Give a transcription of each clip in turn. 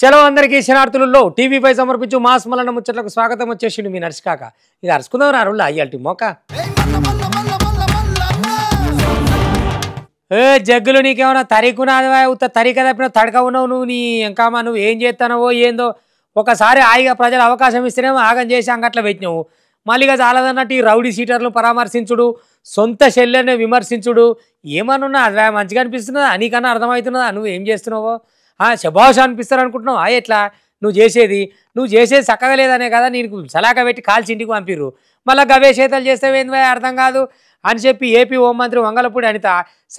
చలో అందరికీ శనార్థులలో టీవీపై సమర్పించు మాస్ మలన ముచ్చట్లకు స్వాగతం. వచ్చేసిండు మీ నర్సికాక. ఇక అరుచుకుందాం రారుళ్ళ అయ్యాల్టి మోక. జగ్గులు నీకేమన్నా తరికున్నాదివా? ఉత్త తరిక తప్పిన తడక ఉన్నావు నువ్వు. నీ ఇంకామా నువ్వు ఏం చేస్తానవో ఏందో. ఒకసారి హాయిగా ప్రజలు అవకాశం ఇస్తేనేమో ఆగం చేసి అంగట్లో పెట్టినావు. మళ్ళీగా చాలదన్నట్టు ఈ రౌడీ సీటర్లను పరామర్శించుడు, సొంత శల్యాన్ని విమర్శించుడు ఏమనున్నా అది మంచిగా అనిపిస్తున్నదా? నీకన్నా అర్థమవుతున్నదా నువ్వు ఏం చేస్తున్నావో? శభాష అనిపిస్తారు అనుకుంటున్నావు. ఎట్లా నువ్వు చేసేది చక్కగా లేదనే కదా నీకు సలాక పెట్టి కాల్చి ఇంటికి పంపిర్రు. మళ్ళీ గవే చేతలు చేస్తావేంది అర్థం కాదు అని చెప్పి ఏపీ హోంమంత్రి వంగలపూడి అనిత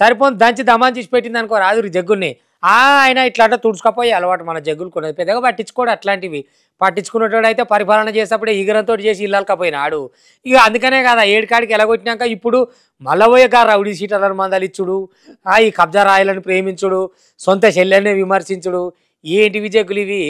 సరిపోని దంచి దమాన్ చేసి పెట్టింది అనుకో రాదు జగ్గుల్ని. ఆయన ఇట్లా తుడుచుకపోయి అలవాటు మన జగ్గులు కొనేది పెద్దగా పట్టించుకోడు. అట్లాంటివి పట్టించుకునేటోడు అయితే పరిపాలన చేసేటప్పుడే ఈగరంతో చేసి ఇల్లాలకపోయినాడు. ఇక అందుకనే కదా ఏడుకాడికి ఎలాగొట్టినాక ఇప్పుడు మళ్ళీ పోయాక రౌడీ సీటర్లను మందలిచ్చుడు, ఈ కబ్జా రాయలను ప్రేమించుడు, సొంత శల్యాన్ని విమర్శించుడు. ఏంటివి జగ్గులు ఇవి?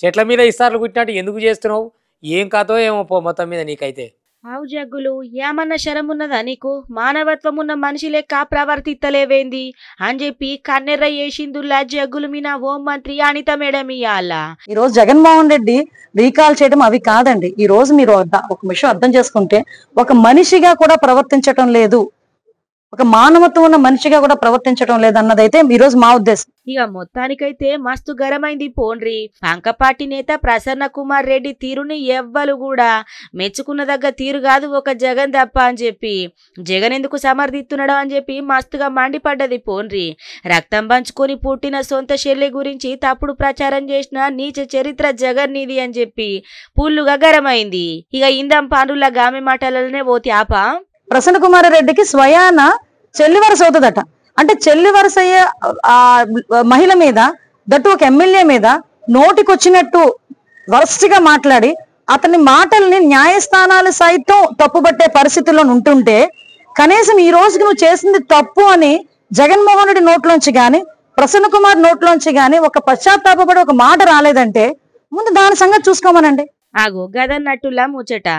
చెట్ల మీద ఇస్తార్లు కుట్టినట్టు ఎందుకు చేస్తున్నావు? ఏం కాదో ఏమో పో మొత్తం మీద నీకైతే. ఆవు జగ్గులు ఏమన్నా శరమున్నదా నీకు? మానవత్వం ఉన్న మనిషి లెక్క ప్రవర్తిత్తలేవేంది అని చెప్పి కన్నెర్ర చేసిందుల్లా జగ్గులు మీద హోంమంత్రి అనిత మేడం ఇయ్యాల. ఈ రోజు జగన్మోహన్ రెడ్డి రీకాల్ చేయడం అవి కాదండి. ఈ రోజు మీరు ఒక విషయం అర్థం చేసుకుంటే ఒక మనిషిగా కూడా ప్రవర్తించటం లేదు, ఒక మానవత్వం ఉన్న మనిషిగా కూడా ప్రవర్తించడం లేదన్నదైతే ఈ రోజు మా ఉద్దేశం. ఇక మొత్తానికైతే మస్తు గరమైంది పోండ్రి. పంకపాటి నేత ప్రసన్న కుమార్ రెడ్డి తీరుని ఎవ్వరు కూడా మెచ్చుకున్న దగ్గ తీరు కాదు ఒక జగన్ తప్ప అని చెప్పి జగన్ ఎందుకు సమర్థిస్తున్నాడు అని చెప్పి మస్తుగా మండిపడ్డది పోండ్రి. రక్తం పంచుకొని పుట్టిన సొంత చెల్లె గురించి తప్పుడు ప్రచారం చేసిన నీచ చరిత్ర జగన్ నీది అని చెప్పి పుల్లుగా గరమైంది. ఇక ఇందం పాండుల గామె మాటలనే ఓ త్యాప. ప్రసన్న కుమార్ రెడ్డికి స్వయాన చెల్లి వరస అవుతుందట. అంటే చెల్లి వరస అయ్యే ఆ మహిళ మీద, దట్టు ఒక ఎమ్మెల్యే మీద నోటికొచ్చినట్టు వరస్ట్గా మాట్లాడి అతని మాటల్ని న్యాయస్థానాలు సైతం తప్పుబట్టే పరిస్థితుల్లో ఉంటుంటే కనీసం ఈ రోజుకి నువ్వు చేసింది తప్పు అని జగన్మోహన్ రెడ్డి నోట్లోంచి కానీ ప్రసన్న కుమార్ నోట్లోంచి కానీ ఒక పశ్చాత్తాపడి ఒక మాట రాలేదంటే ముందు దాని సంగతి చూసుకోమనండి. ఆగో గదన్నట్టులా ముచ్చట.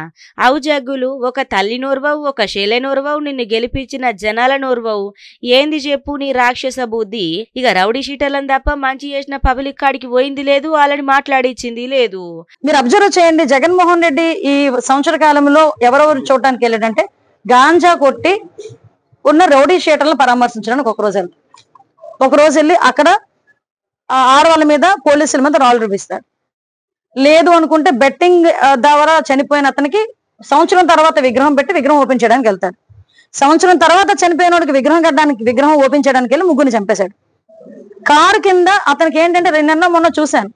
అవు జగ్గులు ఒక తల్లి నోర్వవు, ఒక శేలె నోర్వవు, నిన్ను గెలిపించిన జనాల నోర్వవు. ఏంది చెప్పు నీ రాక్షస బుద్ధి? ఇక రౌడీ షీటర్లను తప్ప మంచి చేసిన పబ్లిక్ కాడికి పోయింది లేదు, వాళ్ళని మాట్లాడిచ్చింది లేదు. మీరు అబ్జర్వ్ చేయండి, జగన్మోహన్ రెడ్డి ఈ సంవత్సర కాలంలో ఎవరెవరు చూడటానికి వెళ్ళాడంటే గాంజా కొట్టి ఉన్న రౌడీ షీటర్లను పరామర్శించడానికి ఒక రోజు వెళ్ళి అక్కడ ఆడవాళ్ళ మీద పోలీసుల మీద రాళ్ళు చూపిస్తాడు. లేదు అనుకుంటే బెట్టింగ్ ద్వారా చనిపోయిన అతనికి సంవత్సరం తర్వాత విగ్రహం పెట్టి విగ్రహం ఓపెన్ చేయడానికి వెళ్తాడు. సంవత్సరం తర్వాత చనిపోయిన వాడికి విగ్రహం ఓపెన్ చేయడానికి వెళ్ళి ముగ్గురిని చంపేశాడు. కారు కింద అతనికి ఏంటంటే మొన్న చూశాను,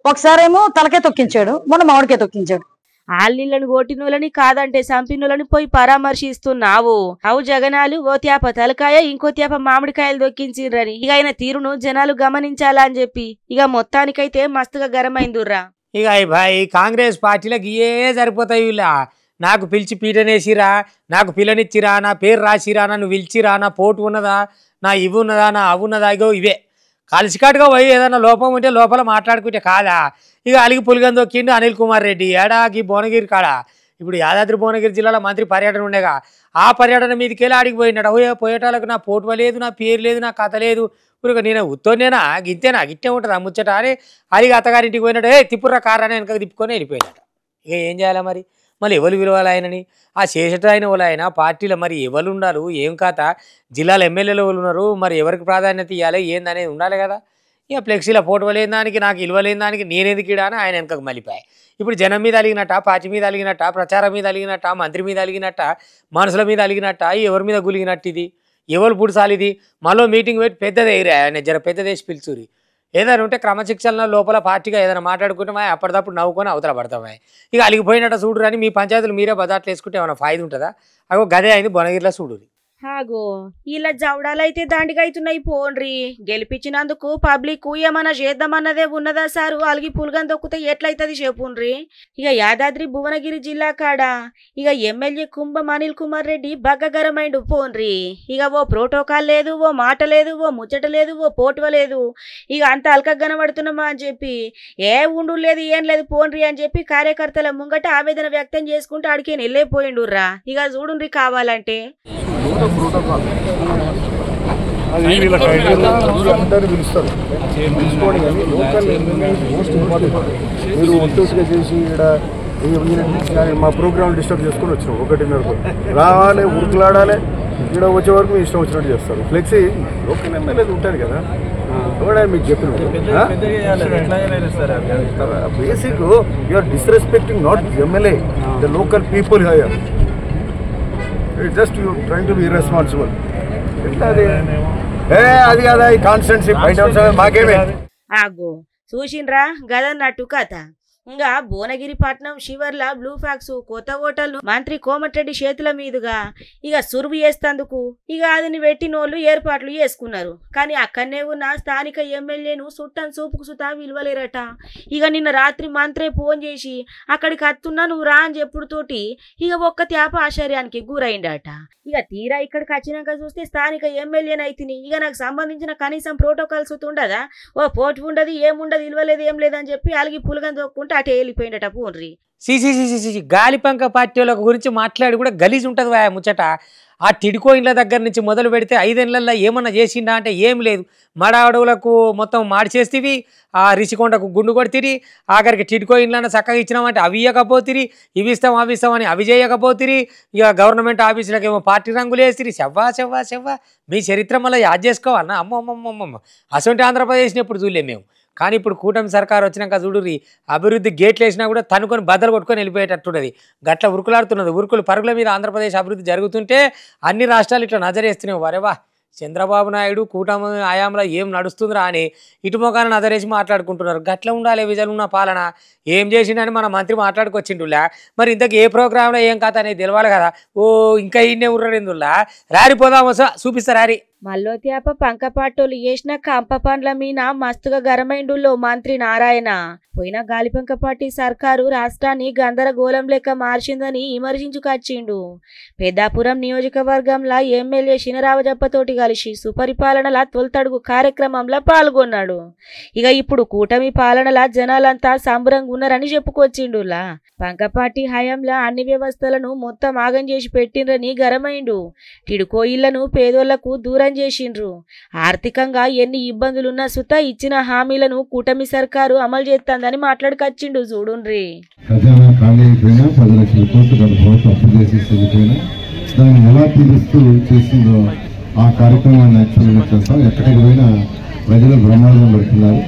ఒకసారేమో తలకే తొక్కించాడు, మొన్న మామిడికే తొక్కించాడు. ఆళ్ళని కొట్టినోళ్ళని కాదంటే సంపినోళ్ళని పోయి పరామర్శిస్తున్నావు. అవు జగనాలు ఓ త్యాప తలకాయ ఇంకో త్యాప మామిడికాయలు దొక్కించిర్రని ఇక ఆయన తీరును జనాలు గమనించాలా అని చెప్పి ఇక మొత్తానికైతే మస్తుగా గరమైందుర్రా. ఇక భాయ్ కాంగ్రెస్ పార్టీలకు ఏ సరిపోతాయి వీళ్ళ. నాకు పిలిచి పీటనేసిరా, నాకు పిల్లనిచ్చిరా, నా పేరు రాసిరా, నన్ను పిలిచిరా, నా పోటు ఉన్నదా, నా ఇవి ఉన్నదా, నా అవి ఉన్నదా, ఇగో ఇవే కలిసికట్టుగా పోయి ఏదైనా లోపం ఉంటే లోపల మాట్లాడుకుంటే కాదా. ఇక అలిగి పులిగని దొక్కిండు అనిల్ కుమార్ రెడ్డి ఏడాకి భువనగిరి కాడ. ఇప్పుడు యాదాద్రి భువనగిరి జిల్లాలో మంత్రి పర్యటన ఉండేగా, ఆ పర్యటన మీదకి వెళ్ళి ఆడికి పోయినాడు. పోయేటాలకు నా పోటువ లేదు, నా పేరు లేదు, నా కథ లేదు. ఇప్పుడు నేను ఉత్తోనేనా గిత్తేనా గిట్టే ఉంటుంది ముచ్చట అని అడిగి అత్తగారింటికి పోయినాడు. తిప్పుర్రా కారాన్ని వెనక తిప్పుకొని వెళ్ళిపోయినాడు. ఇక ఏం చేయాలా మరి? మళ్ళీ ఎవరు విలువాలి ఆయనని? ఆ శేషట అయిన వాళ్ళు ఆయన పార్టీలో మరి ఎవరు ఉన్నారు, ఏం కథ, జిల్లాలో ఎమ్మెల్యేలు ఎవరు ఉన్నారు, మరి ఎవరికి ప్రాధాన్యత ఇవ్వాలి ఏందనేది ఉండాలి కదా. ఇక ఫ్లెక్సీలో ఫోటో లేని దానికి, నాకు ఇవ్వలేని దానికి నేనేందుకు ఇడా అని ఆయన వెనకకు మళ్ళీపోయాయి. ఇప్పుడు జనం మీద అలిగినట్ట, పార్టీ మీద అలిగినట్ట, ప్రచారం మీద అలిగినట్ట, మంత్రి మీద అలిగినట్ట, మనుషుల మీద అలిగినట్ట, ఎవరి మీద గులిగినట్టు ఇది ఎవరు పుడుసాలి ఇది? మళ్ళీ మీటింగ్ పెట్టి పెద్దది ఆయన జర పెద్దదేసి పిలుచురి. ఏదైనా ఉంటే క్రమశిక్షణ లోపల పార్టీగా ఏదైనా మాట్లాడుకుంటామా అప్పటిదప్పుడు నవ్వుకొని అవతల పడతామా. ఇక అలిగిపోయినట్టు చూడురు అని మీ పంచాయతీలు మీరే బజాట్లు వేసుకుంటే ఏమైనా ఫాయిదా ఉంటుందా? అగో గదే అయింది భువనగిరిలో చూడురి. హాగో ఇలా జవడాలైతే దండిగైతున్నాయి పోండ్రి. గెలిపించినందుకు పబ్లిక్ ఏమన్నా చేద్దామన్నదే ఉన్నదా సారు? అలిగి పుల్గని దొక్కితే ఎట్లయితుంది చెప్పుండ్రి. ఇక యాదాద్రి భువనగిరి జిల్లా కాడ ఇక ఎమ్మెల్యే కుంభం అనిల్ కుమార్ రెడ్డి బగ్గగరమైండు పోండ్రి. ఇక ఓ ప్రోటోకాల్ లేదు, ఓ మాట లేదు, ఓ ముచ్చట లేదు, ఓ పోటువ లేదు. ఇక అంత అల్క కనబడుతున్నామా అని చెప్పి ఏ ఉండు లేదు ఏం లేదు పోండ్రి అని చెప్పి కార్యకర్తల ముంగట ఆవేదన వ్యక్తం చేసుకుంటూ ఆడికి వెళ్ళిపోయిండుర్రా. ఇక చూడుండ్రి కావాలంటే అది వీళ్ళకి అందరూ పిలుస్తారు, పిలుచుకోండి. కానీ లోకల్ మోస్ట్ ఇంపార్టెంట్. మీరు ఒట్టొట్టుగా చేసి ఇక్కడ మా ప్రోగ్రామ్ డిస్టర్బ్ చేసుకొని వచ్చినాం 1:30 రావాలి, ఉరుకులాడాలి. ఇక్కడ వచ్చే వరకు మీ ఇష్టం వచ్చినట్టు చేస్తారు. ఫ్లెక్సీ లోకల్ ఎమ్మెల్యేలు ఉంటారు కదా, కూడా మీకు చెప్పిన basic you are disrespecting not MLA, the local people here. It's just you trying to be irresponsible. అది కదా ఈ కాన్స్టెన్సీ బయట మాకేమే. ఆగో చూసిండ్రా గదన్నట్టు కథ. ఇంకా భువనగిరి పట్నం శివర్ల బ్లూ ఫ్యాక్స్ కొత్త హోటల్ మంత్రి కోమటిరెడ్డి చేతుల మీదుగా ఇక సురువు చేస్తందుకు ఇక అదిని పెట్టినోళ్ళు ఏర్పాట్లు చేసుకున్నారు. కానీ అక్కడనే ఉన్న స్థానిక ఎమ్మెల్యేను సుట్టం చూపుకు సుతా విలువలేరట. ఇక నిన్న రాత్రి మంత్రే ఫోన్ చేసి అక్కడికి అత్తున్నా నువ్వు రా అని చెప్పుడుతోటి ఇక ఒక్క త్యాప ఆశ్చర్యానికి గురైండట. ఇక తీరా ఇక్కడికి వచ్చినాక చూస్తే స్థానిక ఎమ్మెల్యేనైతిని ఇక నాకు సంబంధించిన కనీసం ప్రోటోకాల్స్ ఉండదా, ఓ పోటీ ఉండదు ఏముండదు ఇల్వలేదు ఏం లేదని చెప్పి అలిగి పులగని దొక్కుంటే అటే వెళ్ళిపోయిందట పోన్రి. సిసి గాలిపంక పార్టీ వాళ్ళ గురించి మాట్లాడి కూడా గలీజ్ ఉంటుంది ముచ్చట. ఆ టిడ్కో ఇండ్ల దగ్గర నుంచి మొదలు పెడితే 5 ఏళ్లలో ఏమన్నా చేసిండా అంటే ఏం లేదు. మడ అడవులకు మొత్తం మార్చేస్తేవి, ఆ రిషికొండకు గుండు కొడితిరి, ఆఖరికి టిడ్కో ఇండ్లన్న చక్కగా ఇచ్చినామంటే అవి ఇవ్వకపోతిరి, ఇవి ఇస్తాం అవి ఇస్తామని అవి చేయకపోతిరి. ఇక గవర్నమెంట్ ఆఫీసులకు ఏమో పార్టీ రంగులు వేసిరి. చెవ్వా మీ చరిత్ర మళ్ళీ యాద్ చేసుకోవన్నా. అమ్మమ్మమ్మమ్మ అసొంటి ఆంధ్రప్రదేశ్ని ఎప్పుడు చూడలేము మేము. కానీ ఇప్పుడు కూటమి సర్కారు వచ్చినాక చూడుర్రి, అభివృద్ధి గేట్లు వేసినా కూడా తనుకొని బద్దలు కొట్టుకొని వెళ్ళిపోయేటట్టున్నది. గట్ల ఉరుకులాడుతున్నది. ఉరుకులు పరుగుల మీద ఆంధ్రప్రదేశ్ అభివృద్ధి జరుగుతుంటే అన్ని రాష్ట్రాలు ఇట్లా నజరేస్తున్నాయి. వరేవా చంద్రబాబు నాయుడు కూటమి హయాంలో ఏం నడుస్తుందిరా అని ఇటు మొఖాన నజరేసి మాట్లాడుకుంటున్నారు. గట్ల ఉండాలి విజలున్న పాలన. ఏం చేసిండని మన మంత్రి మాట్లాడుకొచ్చిండులా. మరి ఇంతకు ఏ ప్రోగ్రాంలో ఏం కథ అనేది తెలవాలి కదా. ఓ ఇంకా ఇన్నే ఉర్రెందుల్లా రారిపోదామో చూపిస్తారారి. మల్లోత్యాప పంకపాటోలు చేసిన కంప పండ్ల మీన మస్తుగా గరమైండుల్లో మంత్రి నారాయణ. పోయిన గాలిపంక పార్టీ సర్కారు రాష్ట్రాన్ని గందరగోళం లెక్క మార్చిందని విమర్శించుకొచ్చిండు. పెద్దాపురం నియోజకవర్గంలో ఎమ్మెల్యే శినరావజప్పతోటి కలిసి సుపరిపాలనల తొలితడుగు కార్యక్రమంలో పాల్గొన్నాడు. ఇక ఇప్పుడు కూటమి పాలనల జనాలంతా సంబరంగా ఉన్నారని చెప్పుకొచ్చిండులా. పంకపాటి హయాంలో అన్ని వ్యవస్థలను మొత్తం ఆగం చేసి పెట్టిండ్రని గరమైండు. టిడ్కో ఇళ్లను పేదోళ్లకు దూరం చేసిండ్రు. ఆర్థికంగా ఎన్ని ఇబ్బందులున్నా సుత ఇచ్చిన హామీలను కూటమి సర్కారు అమలు చేస్తుందని మాట్లాడుకొచ్చిండు. చూడుండ్రి. ఖజానా ఖాళీ అయిపోయినా 10 లక్షల కోట్లు గత ప్రభుత్వం అప్పు చేసి వెళ్ళిపోయినా దాన్ని ఎలా తీరుస్తూ చేసిందో ఆ కార్యక్రమాన్ని యాక్చువల్గా చేస్తాం. ఎక్కడికి పోయినా ప్రజలు బ్రహ్మాండం పెడుతున్నారు.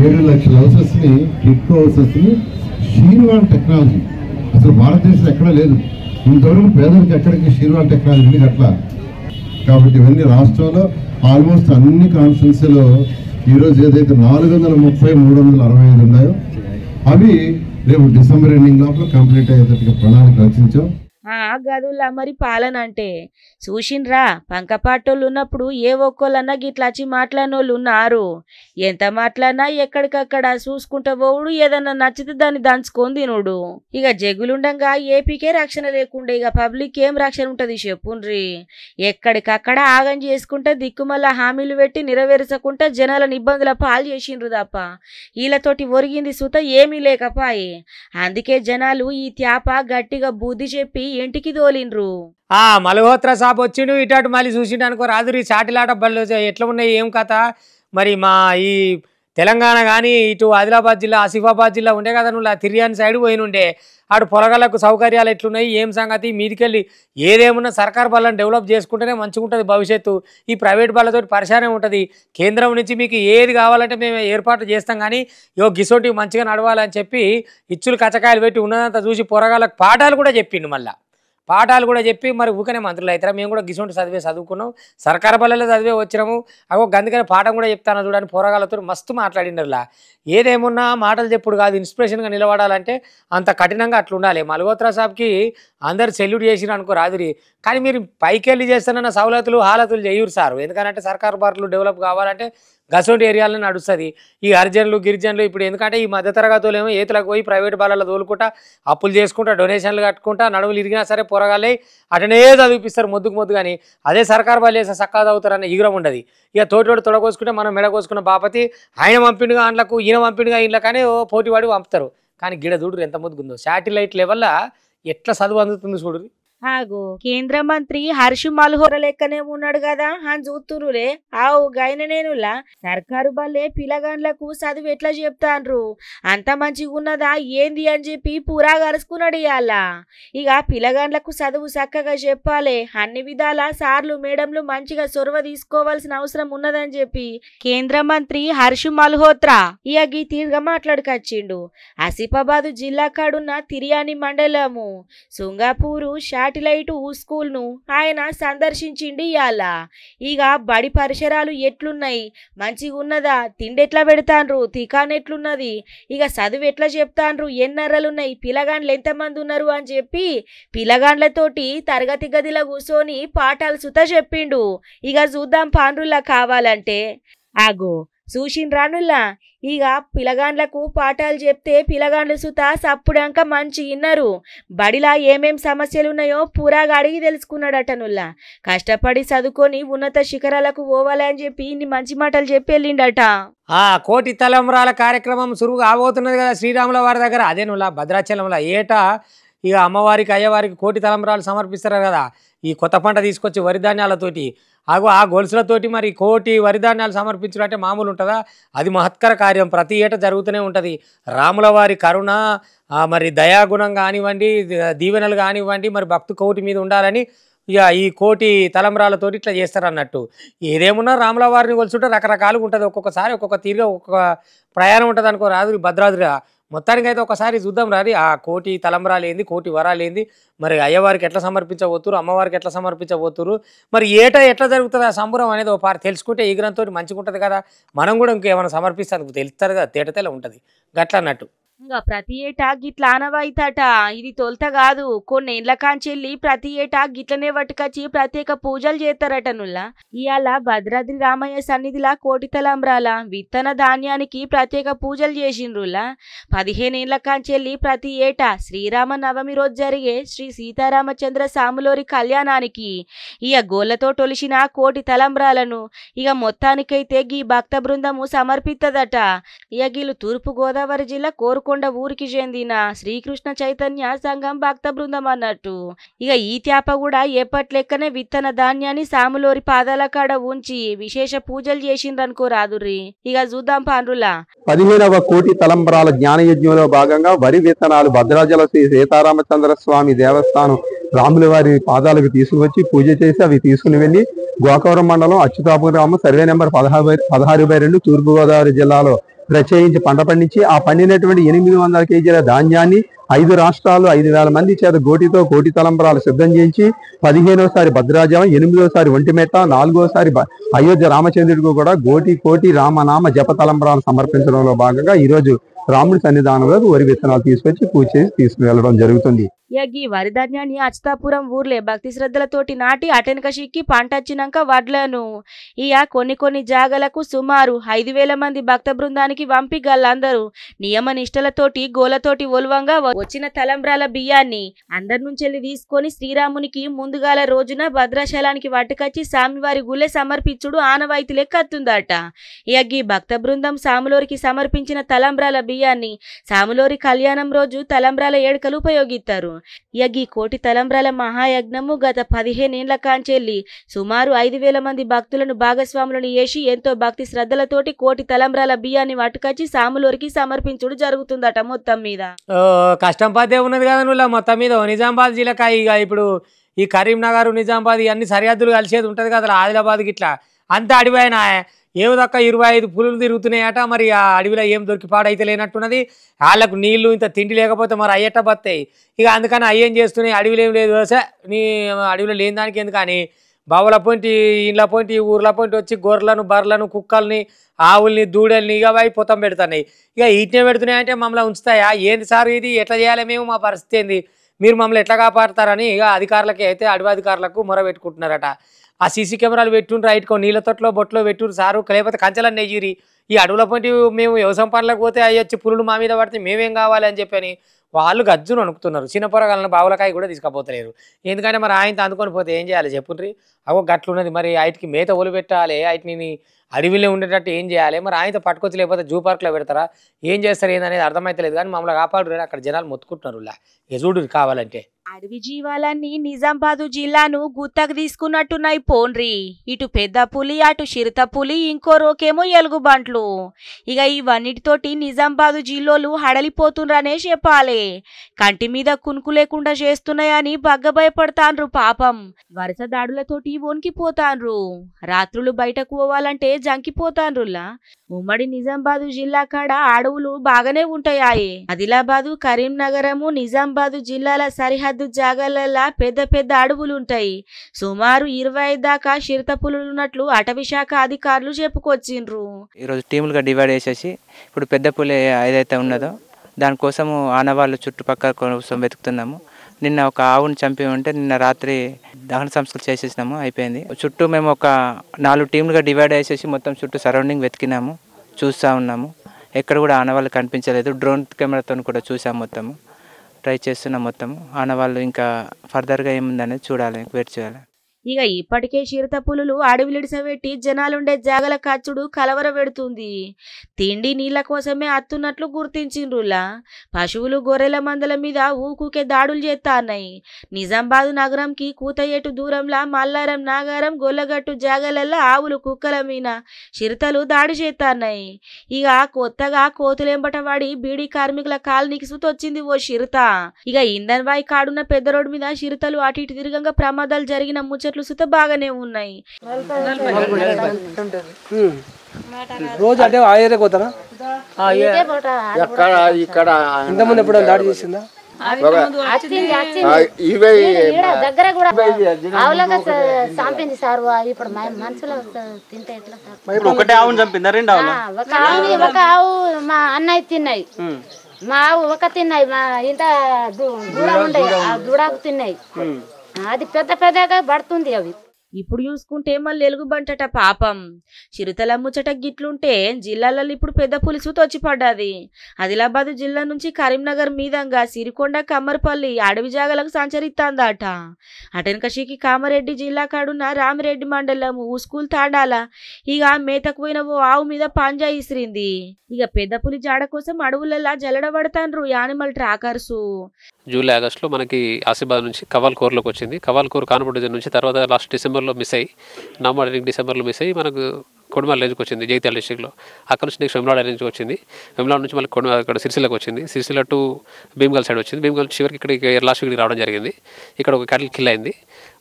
7 లక్షల హౌసెస్ని టిడ్కో హౌసెస్ని షీర్వాల్ టెక్నాలజీ అసలు భారతదేశంలో ఎక్కడా లేదు. ఇంతవరకు పేదలకు ఎక్కడికి షీర్వాల్ టెక్నాలజీ అట్లా. కాబట్టి ఇవన్నీ రాష్ట్రంలో ఆల్మోస్ట్ అన్ని కాన్స్టిట్యున్సీలో ఈరోజు ఏదైతే 430, 365 ఉన్నాయో అవి రేపు డిసెంబర్ ఎండింగ్ లోపల కంప్లీట్ అయ్యేటట్టుగా ప్రణాళిక రచించాం. గదుల్లా మరి పాలన అంటే చూసిండ్రా. పంకపాటోళ్ళు ఉన్నప్పుడు ఏ ఒక్కోళ్ళన్నా గిట్లా వచ్చి మాట్లాడినోళ్ళు ఉన్నారు. ఎంత మాట్లాడినా ఎక్కడికక్కడ చూసుకుంటా పోవుడు, ఏదన్నా నచ్చితే దాన్ని దంచుకొని తినుడు. ఇక జగ్గులుండంగా ఏపీకే రక్షణ లేకుండా ఇక పబ్లిక్ ఏం రక్షణ ఉంటది చెప్పుండ్రి. ఎక్కడికక్కడ ఆగం చేసుకుంటే దిక్కుమల్ల హామీలు పెట్టి నెరవేర్చకుంటే జనాలను ఇబ్బందుల పాలు చేసిండ్రు తప్ప వీళ్ళతోటి ఒరిగింది సుత ఏమీ లేకపాయే. అందుకే జనాలు ఈ త్యాప గట్టిగా బుద్ధి చెప్పి ఇంటికి తోలిండ్రు. మల్హోత్రా సాబ్ వచ్చిండు ఇటు మళ్ళీ చూసిండు అనుకో రాదురి చాటిలాట బళ్ళు ఎట్లా ఉన్నాయి ఏం కథ. మరి మా ఈ తెలంగాణ కానీ ఇటు ఆదిలాబాద్ జిల్లా ఆసిఫాబాద్ జిల్లా ఉండే కదా, నువ్వు తిరియాని సైడ్ పోయినుండే. ఆడు పొలగాళ్ళకు సౌకర్యాలు ఎట్లున్నాయి ఏం సంగతి, మీదికెళ్ళి ఏదేమున్నా సర్కార్ బళ్ళని డెవలప్ చేసుకుంటేనే మంచిగా ఉంటుంది భవిష్యత్తు. ఈ ప్రైవేట్ బళ్ళతో పరిశానే ఉంటుంది. కేంద్రం నుంచి మీకు ఏది కావాలంటే మేము ఏర్పాటు చేస్తాం, కానీ గిసోటి మంచిగా నడవాలని చెప్పి ఇచ్చులు కచ్చకాయలు పెట్టి ఉన్నదంతా చూసి పొరగాళ్ళకు పాఠాలు కూడా చెప్పిండు. మళ్ళీ పాఠాలు కూడా చెప్పి మరి ఊకనే మంత్రులు అవుతారా, మేము కూడా గిసోటి చదువుకున్నాం, సర్కారు బళ్ళలో చదివే వచ్చినాము, అందుకని పాఠం కూడా చెప్తాను చూడని పోరగాళ్ళతో మస్తు మాట్లాడిండర్లా. ఏదేమున్నా మాటలు చెప్పుడు కాదు, ఇన్స్పిరేషన్గా నిలబడాలంటే అంత కఠినంగా అట్లా ఉండాలి. మల్హోత్రా సాబ్కి అందరు సెల్యూట్ చేసిరు అనుకో రాదురి. కానీ మీరు పైకి వెళ్ళి చేస్తున్న సౌలతులు హాలతులు చేయరు సార్. ఎందుకంటే సర్కారు బర్లు డెవలప్ కావాలంటే గసోటి ఏరియాలో నడుస్తుంది. ఈ హరిజనులు గిరిజనులు ఇప్పుడు ఎందుకంటే ఈ మధ్యతరగతులు ఏమో ఏతులకు పోయి ప్రైవేట్ బాలలో తోలుకుంటా అప్పులు చేసుకుంటా డొనేషన్లు కట్టుకుంటా నడువులు ఇరిగినా సరే పొరగాలే అటనే చదివిపిస్తారు మొద్దు కానీ అదే సర్కారు బాలు చేస్తే సక్కా చదువుతారన్న ఈగ్రం ఉండదు. ఇక తోటి తొడకోసుకుంటే మనం మెడకోసుకున్న బాపతి ఆయన పంపిండుగా అండ్లకు ఈయన పంపిండుగా ఇంట్లో కానీ పోటీ పడి పంపుతారు. కానీ గిడ చూడు ఎంత ముద్దుగుందో. శాటిలైట్ లెవెల్లో ఎట్లా చదువు అందుతుంది చూడు. ఆగో కేంద్ర మంత్రి హర్ష్ మల్హోర లెక్కనే ఉన్నాడు కదా అని చూస్తురులే. ఆవు గైన నేనులా సర్కారు బల్లే పిల్లగాండ్లకు చదువు ఎట్లా చెప్తాన్రు, అంత మంచిగా ఉన్నదా ఏంది అని చెప్పి పూరా గరుచుకున్నాడు ఇవాళ. ఇక పిల్లగాండ్లకు చదువు చక్కగా చెప్పాలి, అన్ని విధాల సార్లు మేడంలు మంచిగా చొరవ తీసుకోవాల్సిన అవసరం ఉన్నదని చెప్పి కేంద్ర మంత్రి హర్ష్ మల్హోత్రా ఇక గీ తీరుగా మాట్లాడుకొచ్చిండు. ఆసిఫాబాద్ జిల్లా కాడున్న తిరియాని మండలము సుంగాపూరు శాటిలైట్ స్కూల్ ను ఆయన సందర్శించిండి ఇయాల. ఇక బడి పరిసరాలు ఎట్లున్నాయి, మంచిగా ఉన్నదా, తిండి ఎట్లా పెడతాన్రు, తికాన్ ఎట్లున్నది, ఇక చదువు ఎట్లా చెప్తాన్రు, ఎన్నర్రలున్నాయి, పిల్లగాండ్లు ఎంతమంది ఉన్నారు అని చెప్పి పిల్లగాండ్లతోటి తరగతి గదిలో కూర్చొని పాఠాలు సుత చెప్పిండు. ఇక చూద్దాం పాండ్రులా కావాలంటే. ఆగో చూసిన రానుల్లా ఇక పిల్లగాండ్లకు పాఠాలు చెప్తే పిల్లగాండ్లు సుత సప్పుడాక మంచి ఇన్నరు. బడిలా ఏమేం సమస్యలు ఉన్నాయో పూరాగా అడిగి తెలుసుకున్నాడటనుల్లా. కష్టపడి చదువుకొని ఉన్నత శిఖరాలకు పోవాలి అని చెప్పి ఇన్ని మంచి మాటలు చెప్పి వెళ్ళిండట. కోటి తలంబ్రాల కార్యక్రమం సురువు కాబోతున్నది కదా శ్రీరాముల వారి దగ్గర. అదేనులా భద్రాచలంలో ఏటా ఇక అమ్మవారికి అయ్యవారికి కోటి తలంబ్రాలు సమర్పిస్తారు కదా. ఈ కొత్త పంట తీసుకొచ్చి వరిధాన్యాలతోటి ఆ గొలుసులతోటి మరి కోటి వరిధాన్యాలు సమర్పించడం అంటే మామూలు ఉంటుందా? అది మహత్కర కార్యం, ప్రతి ఏటా జరుగుతూనే ఉంటుంది. రాముల వారి కరుణ మరి దయాగుణం కానివ్వండి, దీవెనలు కానివ్వండి, మరి భక్తు కోటి మీద ఉండాలని ఇక ఈ కోటి తలంబ్రాలతోటి ఇట్లా చేస్తారు అన్నట్టు. ఏదేమున్నా రాముల వారిని కొలుచుంటే రకరకాలుగా ఉంటుంది, ఒక్కొక్కసారి ఒక్కొక్క తీరుగా ఒక్కొక్క ప్రయాణం ఉంటుంది అనుకో రాదు భద్రాద్రిగా. మొత్తానికి అయితే ఒకసారి చూద్దాం రాది ఆ కోటి తలంబ్రాలు ఏంది, కోటి వరాలు ఏంది, మరి అయ్యవారికి ఎట్లా సమర్పించబోతురు, అమ్మవారికి ఎట్లా సమర్పించబోతురు, మరి ఏటా ఎట్లా జరుగుతుంది ఆ సంబరం అనేది ఒక పారి తెలుసుకుంటే ఈ గ్రంథంతో మంచిగా ఉంటుంది కదా. మనం కూడా ఇంకేమైనా సమర్పిస్తానికి తెలుస్తారు కదా, తేటతేలా ఉంటుంది గట్ల అన్నట్టు. ఇంకా ప్రతి ఏటా గిట్ల ఆనవాయితట, ఇది తొలత కాదు. కొన్ని ఏళ్ల కాంచెల్లి ప్రతి ఏటా గిట్లనే పట్టుకొచ్చి ప్రత్యేక పూజలు చేస్తారటనుల్లా. ఇవాళ భద్రాద్రి రామయ్య సన్నిధిలా కోటి తలంబ్రాల విత్తన ధాన్యానికి ప్రత్యేక పూజలు చేసిండ్రులా. 15 ఏళ్ల కాంచెల్లి ప్రతి ఏటా శ్రీరామ నవమి రోజు జరిగే శ్రీ సీతారామచంద్ర సాములోరి కళ్యాణానికి ఇక గోళ్లతో టొలిసిన కోటి తలంబ్రాలను ఇక మొత్తానికైతే గీ భక్త బృందము సమర్పిత్తదట. ఇక గీళ్ళు తూర్పు గోదావరి జిల్లా కోరుకొండ ఊరికి చెందిన శ్రీకృష్ణ చైతన్య సంఘం భక్త బృందం అన్నట్టు. ఇక ఈ త్యాప కూడా ఎప్పట్లెక్కనే విత్తన ధాన్యాన్ని సాములోరి పాదాల కాడ ఉంచి విశేష పూజలు చేసిండ్రనుకో రాదుర్రి. ఇక చూద్దాం పాండ్రులా. 15వ కోటి తలంబ్రాల జ్ఞానయజ్ఞంలో భాగంగా వరి విత్తనాలు భద్రాచల శ్రీ సీతారామచంద్ర స్వామి దేవస్థానం రాముల వారి పాదాలకు తీసుకువచ్చి పూజ చేసి అవి తీసుకుని వెళ్లి గోకవరం మండలం అచ్యుతాపురం గ్రామం సర్వే నెంబర్ 16/2 తూర్పుగోదావరి జిల్లాలో ప్రత్యేకించి పంట పండించి ఆ పండినటువంటి 800 కేజీల ధాన్యాన్ని 5 రాష్ట్రాలు 5,000 మంది చేత గోటితో కోటి తలంబ్రాలు సిద్ధం చేయించి 15వసారి భద్రాచలం, 8వసారి ఒంటిమెట్ట, 4వసారి అయోధ్య రామచంద్రుడికి కూడా కోటి రామనామ జప తలంబ్రాలు సమర్పించడంలో భాగంగా ఈ రోజు రాముడి సన్నిధానంలో వరి విత్తనాలు తీసుకొచ్చి పూజ చేసి తీసుకువెళ్ళడం జరుగుతుంది. ఈ వరి ధాన్యాన్ని అచ్యుతాపురం ఊర్లే భక్తి శ్రద్ధలతోటి నాటి అటెనక సిక్కి పంట వచ్చినాక వడ్లను ఇక కొన్ని జాగలకు సుమారు 5,000 మంది భక్త బృందానికి వంపి గల్లందరూ నియమ నిష్టలతోటి గోలతోటి ఒలువంగా వచ్చిన తలంబ్రాల బియ్యాన్ని అందరి నుంచి తీసుకొని శ్రీరామునికి ముందుగాల రోజున భద్రాచలానికి పట్టుకొచ్చి స్వామివారి గుళ్ళే సమర్పించుడు ఆనవాయితీ లెక్కత్తుందట. ఇక ఈ భక్త బృందం సాములోరికి సమర్పించిన తలంబ్రాల బియ్యాన్ని సాములోరి కళ్యాణం రోజు తలంబ్రాల ఏడుకలు ఉపయోగిస్తారు. ఈ కోటి తలంబ్రాల మహాయజ్ఞము గత 15 ఏళ్ల కాంచెల్లి సుమారు 5,000 మంది భక్తులను భాగస్వాములను చేసి ఎంతో భక్తి శ్రద్ధలతోటి కోటి తలంబ్రాల బియ్యాన్ని పట్టుకొచ్చి సాములోరికి సమర్పించుడు జరుగుతుందట. మొత్తం మీద కష్టం పదే ఉన్నది కదా నువ్వు మొత్తం మీద. నిజామాబాద్ జిల్లాకా ఇక ఇప్పుడు ఈ కరీంనగర్ నిజామాబాద్ ఇవన్నీ సరిహద్దులు కలిసేది ఉంటుంది కదా, ఆదిలాబాద్ గిట్లా అంత అడివైనా ఏమి దక్క 25 పులులు తిరుగుతున్నాయట. మరి ఆ అడవిలో ఏం దొరికి పాడైతే లేనట్టున్నది. వాళ్ళకు నీళ్లు ఇంత తిండి లేకపోతే మరి అయ్యట బతాయి. ఇక అందుకని అయ్యేం చేస్తున్నాయి, అడవిలో ఏం లేదు నీ అడవిలో లేని దానికి ఎందుకని బావుల పొంటి ఇండ్ల పొంటి ఊర్ల పొంటి వచ్చి గొర్రెలను బర్రెలను కుక్కల్ని ఆవుల్ని దూడల్ని ఇక అవి పొతం పెడుతున్నాయి. ఇక ఈటనే పెడుతున్నాయి అంటే మమ్మల్ని ఉంచుతాయా ఏంది సార్, ఇది ఎట్లా చేయాలి, మేము మా పరిస్థితి ఏంది, మీరు మమ్మల్ని ఎట్లా కాపాడతారని ఇక అధికారులకి అయితే అడవి అధికారులకు మొర పెట్టుకుంటున్నారట. ఆ సీసీ కెమెరాలు పెట్టుండ్రు, రైట్కో నీళ్ళ తొట్లో బొట్లో పెట్టుండ్రు సారు, లేకపోతే కంచెలన్నీ ఎగిరి ఈ అడవుల పొంటి మేము వ్యవసాయం పనులకు పోతే అయ్యొచ్చి పులులు మా మీద పడితే మేమేం కావాలి అని చెప్పని వాళ్ళు గజ్జును అనుకుతున్నారు. చిన్న పొరగాలను బావులకాయ కూడా తీసుకుపోతలేరు. ఎందుకంటే మరి ఆయనతో అందుకొని పోతే ఏం చేయాలి చెప్పుండ్రి. అగో గట్లున్నది. మరి వాటికి మేత ఒలు పెట్టాలి, వాటిని అడవిలో ఉండేటట్టు ఏం చేయాలి మరి ఆయనతో పట్టుకొచ్చి లేకపోతే జూ పార్క్లో పెడతారా ఏం చేస్తారు ఏందనేది అర్థమైతలేదు కానీ మమ్మల్ని కాపాడు అక్కడ జనాలు మొత్తుకుంటున్నారు చూడు కావాలంటే అడవి జీవాలన్నీ నిజామాబాదు జిల్లాను గుత్తకు తీసుకున్నట్టున్నాయి పోన్రి ఇటు పెద్ద పులి అటు చిరుత పులి ఇంకో రోకేమో ఎలుగుబంట్లు ఇక ఇవన్నిటితోటి నిజామాబాదు జిల్లాలు హడలిపోతుండ్రనే చెప్పాలి కంటి మీద కునుకు లేకుండా చేస్తున్నాయని భయపడతాన్రు పాపం వరుస దాడులతోటి వణికిపోతాన్రు రాత్రులు బయటకు పోవాలంటే జంకిపోతాన్రులా ఉమ్మడి నిజామాబాదు జిల్లా కాడ అడవులు బాగానే ఉంటాయి ఆదిలాబాదు కరీంనగరము నిజామాబాదు జిల్లాల సరిహద్దు జాగాలల్లా పెద్ద పెద్ద అడవులుంటాయి సుమారు 25 దాకా చిరుతపులులు ఉన్నట్లు అటవీ శాఖ అధికారులు చెప్పుకొచ్చిండ్రు ఈరోజు టీములుగా డివైడ్ చేసేసి ఇప్పుడు పెద్ద పులి ఏదైతే ఉన్నదో దానికోసము ఆనవాళ్ళు చుట్టుపక్కల కోసం వెతుకుతున్నాము నిన్న ఒక ఆవును చంపి ఉంటే నిన్న రాత్రి దహన సంస్కృతి చేసేసినాము అయిపోయింది చుట్టూ మేము ఒక 4 టీములుగా డివైడ్ చేసేసి మొత్తం చుట్టూ సరౌండింగ్ వెతికినాము చూస్తూ ఉన్నాము ఎక్కడ కూడా ఆనవాళ్ళు కనిపించలేదు డ్రోన్ కెమెరాతో కూడా చూసాము మొత్తము ట్రై చేస్తున్నాం మొత్తం ఆనవాళ్ళు ఇంకా ఫర్దర్గా ఏముందనేది చూడాలి వెయిట్ చేయాలి ఇక ఇప్పటికే చిరుతపులులు అడవిలిడిసబెట్టి జనాలుండే జాగల కచ్చుడు కలవర పెడుతుంది తిండి నీళ్ల కోసమే అత్తున్నట్లు గుర్తించిండ్రులా పశువులు గొర్రెల మందల మీద ఊకుకే దాడులు చేస్తాన్నాయి నిజామాబాదు నగరంకి కూతయేటు దూరంలో మల్లారం నాగారం గొల్లగట్టు జాగలల్లా ఆవులు కుక్కల మీద చిరుతలు దాడి చేస్తాన్నాయి ఇక కొత్తగా కోతులెంబట వాడి బీడీ కార్మికుల కాలనీకి సుతొచ్చింది ఓ చిరుత ఇక ఇందన్బాయి కాడున్న పెద్ద రోడ్డు మీద చిరుతలు అటు ఇటు తిరగంగా ప్రమాదాలు జరిగిన ముచ్చట్లు సుత బాగానే ఉన్నాయి రోజు అంటే ఆ ఏరియాకి పోతారా ఇక్కడ ఇంతకుముందు ఎప్పుడు దాడి చేసిందా దగ్గర కూడా ఆవులాగా చంపింది సార్ ఇప్పుడు మనుషులు తింటే ఎట్లా సార్ ఒకటే ఆవును చంపిందా రెండు ఆవులు ఒక ఆవు మా అన్నయ్య తిన్నాయి మా ఆవు ఒక తిన్నాయి మా ఇంత దూడ ఉండే దూడకు తిన్నాయి అది పెద్ద పెద్దగా పడుతుంది అవి ఇప్పుడు చూసుకుంటే మళ్ళీ ఎలుగుబంటట పాపం చిరుతల ముచ్చట గిట్లుంటే జిల్లాలలో ఇప్పుడు పెద్ద పులుసు తొచ్చిపడ్డది ఆదిలాబాద్ జిల్లా నుంచి కరీంనగర్ మీదంగా సిరికొండ కమ్మర్పల్లి అడవి జాగలకు సంచరిస్తాందట అటెనకషికి కామారెడ్డి జిల్లా కాడున్న రామిరెడ్డి మండలం ఊస్కూల్ తాండాల ఇక మేతకు పోయిన ఓ ఆవు మీద పంజా ఇసిరింది ఇక పెద్ద పులి జాడ కోసం అడవులలా జల్లడబడతాండ్రు యానిమల్ ట్రాకర్సు జూలై ఆగస్టులో మనకి ఆసిఫాబాద్ నుంచి కవాల్కోర్లోకి వచ్చింది కవాల్కోర్ కాన్పూర్ నుంచి తర్వాత లాస్ట్ డిసెంబర్లో మిస్ అయ్యి నవంబర్ డిసెంబర్లో మిస్ అయ్యి మనకు కొడుమల రేంజ్కి వచ్చింది జగిత్యాల డిస్ట్రిక్ట్లో అక్కడ నుంచి నెక్స్ట్ వెమ్లాడ రేంజ్కి వచ్చింది వెమ్లాడ నుంచి మళ్ళీ ఇక్కడ సిరిసిల్లకు వచ్చింది సిరిసిల్ల టు భీమ్గల్ సైడ్ వచ్చింది భీమ్గల్ చివరికి ఇక్కడికి లాస్ట్ వీక్కి రావడం జరిగింది ఇక్కడ ఒక క్యాటిల్ కిల్ అయింది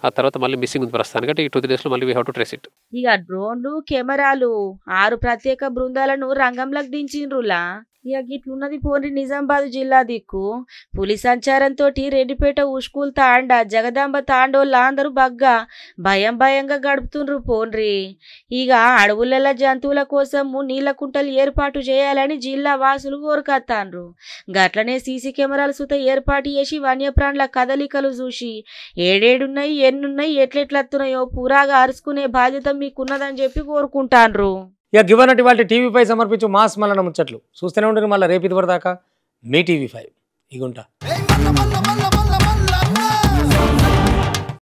ఆ తర్వాత మళ్ళీ మిస్సింగ్ ఉంది ప్రస్తుతానికి అంటే ఈ 2-3 డేస్లో మళ్ళీ we have to trace it ఇక డ్రోన్లు కెమెరాలు 6 ప్రత్యేక బృందాలను రంగంలోకి దించిండ్రులా ఇక గిట్లున్నది పోన్రి నిజామాబాద్ జిల్లా దిక్కు పులి సంచారంతో రెడ్డిపేట ఉస్కూల్ తాండ జగదాంబ తాండోళ్ళ అందరూ బగ్గా భయంగా గడుపుతుండ్రు పోన్రి ఇక అడవుల జంతువుల కోసము నీళ్ల కుంటలు ఏర్పాటు చేయాలని జిల్లా వాసులు కోరుకత్తాండ్రు గట్లనే సీసీ కెమెరాలు సుత ఏర్పాటు చేసి వన్యప్రాణుల కదలికలు చూసి ఏడేడున్నాయి ఎన్నున్నాయి ఎట్లెట్లత్తున్నాయో పూరాగా అరుచుకునే బాధ్యత మీకున్నదని చెప్పి కోరుకుంటాండ్రు ఇక గివన్నటి వాళ్ళ టీవీ5 సమర్పించు మాస్ మల్లన ముచ్చట్లు చూస్తూనే ఉంటుంది మళ్ళీ రేపు ఇది వరదాకా మీ టీవీ5 ఇగుంటా